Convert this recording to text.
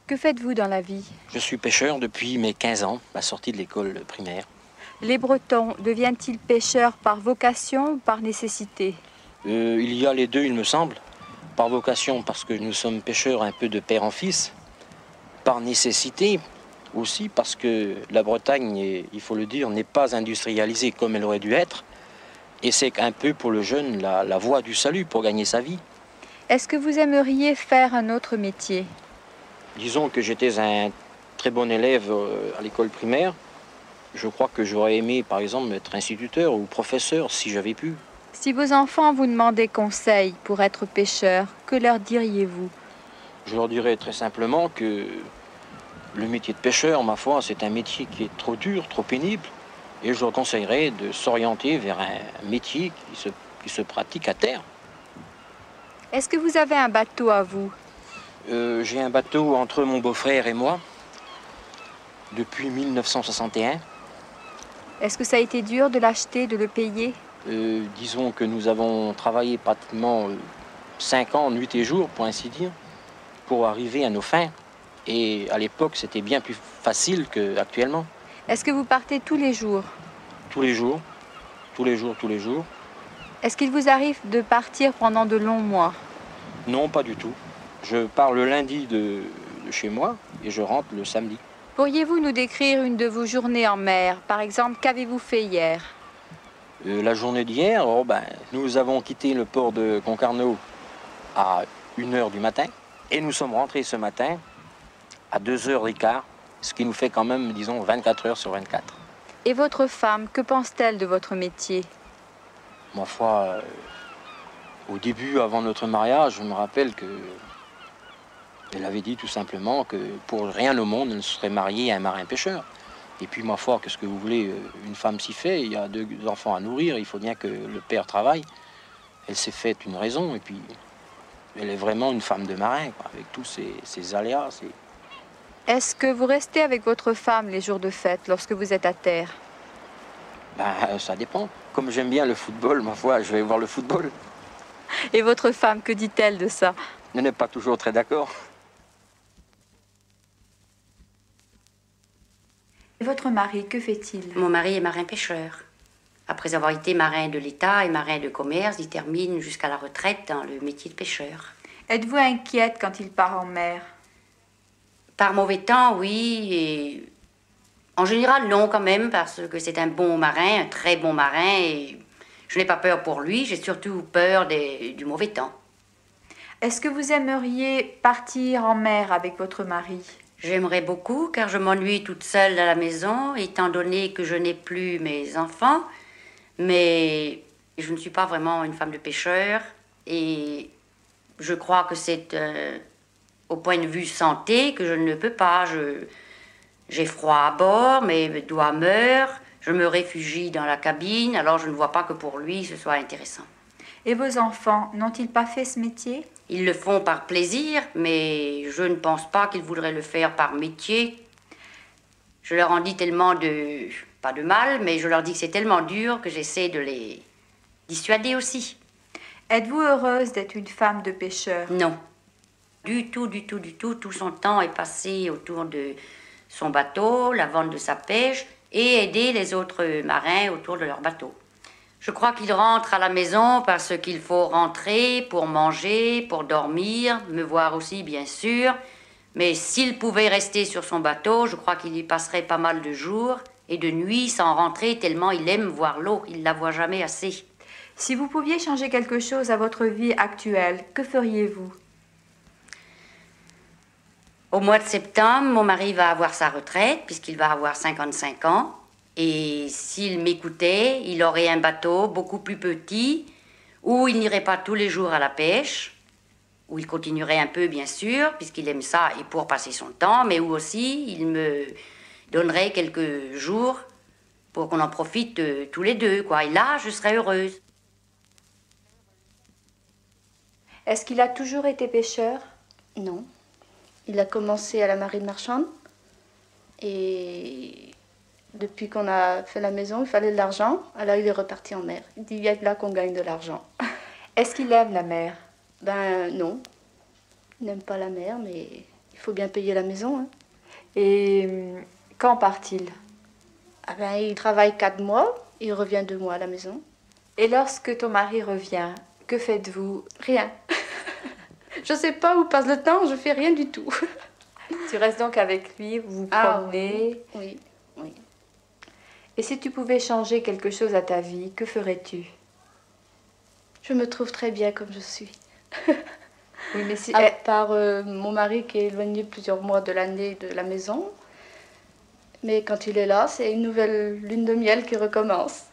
Que faites-vous dans la vie? Je suis pêcheur depuis mes 15 ans, à sortie de l'école primaire. Les Bretons deviennent-ils pêcheurs par vocation ou par nécessité? Il y a les deux, il me semble. Par vocation, parce que nous sommes pêcheurs un peu de père en fils. Par nécessité aussi, parce que la Bretagne, il faut le dire, n'est pas industrialisée comme elle aurait dû être. Et c'est un peu pour le jeune la voie du salut pour gagner sa vie. Est-ce que vous aimeriez faire un autre métier? Disons que j'étais un très bon élève à l'école primaire. Je crois que j'aurais aimé, par exemple, être instituteur ou professeur si j'avais pu. Si vos enfants vous demandaient conseil pour être pêcheur, que leur diriez-vous? Je leur dirais très simplement que le métier de pêcheur, ma foi, c'est un métier qui est trop dur, trop pénible. Et je leur conseillerais de s'orienter vers un métier qui se pratique à terre. Est-ce que vous avez un bateau à vous? J'ai un bateau entre mon beau-frère et moi depuis 1961. Est-ce que ça a été dur de l'acheter, de le payer? Disons que nous avons travaillé pratiquement 5 ans, nuit et jour, pour ainsi dire, pour arriver à nos fins. Et à l'époque, c'était bien plus facile qu'actuellement. Est-ce que vous partez tous les jours? Tous les jours, tous les jours, tous les jours. Est-ce qu'il vous arrive de partir pendant de longs mois? Non, pas du tout. Je pars le lundi de chez moi et je rentre le samedi. Pourriez-vous nous décrire une de vos journées en mer? Par exemple, qu'avez-vous fait hier? La journée d'hier, nous avons quitté le port de Concarneau à 1h du matin et nous sommes rentrés ce matin à 2h15, ce qui nous fait quand même, disons, 24 heures sur 24. Et votre femme, que pense-t-elle de votre métier? Ma foi, au début, avant notre mariage, je me rappelle qu'elle avait dit tout simplement que pour rien au monde, elle ne serait mariée à un marin-pêcheur. Et puis, ma foi, qu'est-ce que vous voulez, une femme s'y fait, il y a 2 enfants à nourrir, il faut bien que le père travaille. Elle s'est faite une raison, et puis elle est vraiment une femme de marin, quoi, avec tous ses aléas. Est-ce que vous restez avec votre femme les jours de fête, lorsque vous êtes à terre? Ça dépend. Comme j'aime bien le football, ma foi, je vais voir le football. Et votre femme, que dit-elle de ça? Elle n'est pas toujours très d'accord. Et votre mari, que fait-il? Mon mari est marin-pêcheur. Après avoir été marin de l'État et marin de commerce, il termine jusqu'à la retraite dans le métier de pêcheur. Êtes-vous inquiète quand il part en mer? Par mauvais temps, oui, et en général, non quand même, parce que c'est un bon marin, un très bon marin, et je n'ai pas peur pour lui, j'ai surtout peur du mauvais temps. Est-ce que vous aimeriez partir en mer avec votre mari? J'aimerais beaucoup, car je m'ennuie toute seule à la maison, étant donné que je n'ai plus mes enfants, mais je ne suis pas vraiment une femme de pêcheur, et je crois que c'est au point de vue santé que je ne peux pas. J'ai froid à bord, mes doigts meurent, je me réfugie dans la cabine, alors je ne vois pas que pour lui ce soit intéressant. Et vos enfants, n'ont-ils pas fait ce métier? Ils le font par plaisir, mais je ne pense pas qu'ils voudraient le faire par métier. Je leur en dis tellement pas de mal, mais je leur dis que c'est tellement dur que j'essaie de les dissuader aussi. Êtes-vous heureuse d'être une femme de pêcheur? Non. Du tout, du tout, du tout. Tout son temps est passé autour de son bateau, la vente de sa pêche et aider les autres marins autour de leur bateau. Je crois qu'il rentre à la maison parce qu'il faut rentrer pour manger, pour dormir, me voir aussi bien sûr. Mais s'il pouvait rester sur son bateau, je crois qu'il y passerait pas mal de jours et de nuits sans rentrer tellement il aime voir l'eau, il la voit jamais assez. Si vous pouviez changer quelque chose à votre vie actuelle, que feriez-vous? Au mois de septembre, mon mari va avoir sa retraite puisqu'il va avoir 55 ans. Et s'il m'écoutait, il aurait un bateau beaucoup plus petit où il n'irait pas tous les jours à la pêche, où il continuerait un peu bien sûr puisqu'il aime ça et pour passer son temps, mais où aussi il me donnerait quelques jours pour qu'on en profite tous les deux, quoi. Et là, je serais heureuse. Est-ce qu'il a toujours été pêcheur? Non. Il a commencé à la marine marchande et depuis qu'on a fait la maison, il fallait de l'argent. Alors il est reparti en mer. Il dit, il y a que là qu'on gagne de l'argent. Est-ce qu'il aime la mer? Ben non. Il n'aime pas la mer, mais Il faut bien payer la maison. Hein. Et quand part-il? Ah ben, il travaille 4 mois, il revient 2 mois à la maison. Et lorsque ton mari revient, que faites-vous? Rien. Je sais pas où passe le temps, je fais rien du tout. Tu restes donc avec lui, vous vous Ah, promenez. oui, oui. Et si tu pouvais changer quelque chose à ta vie, que ferais-tu? Je me trouve très bien comme je suis. Oui, mais si... À part mon mari qui est éloigné plusieurs mois de l'année de la maison. Mais quand il est là, c'est une nouvelle lune de miel qui recommence.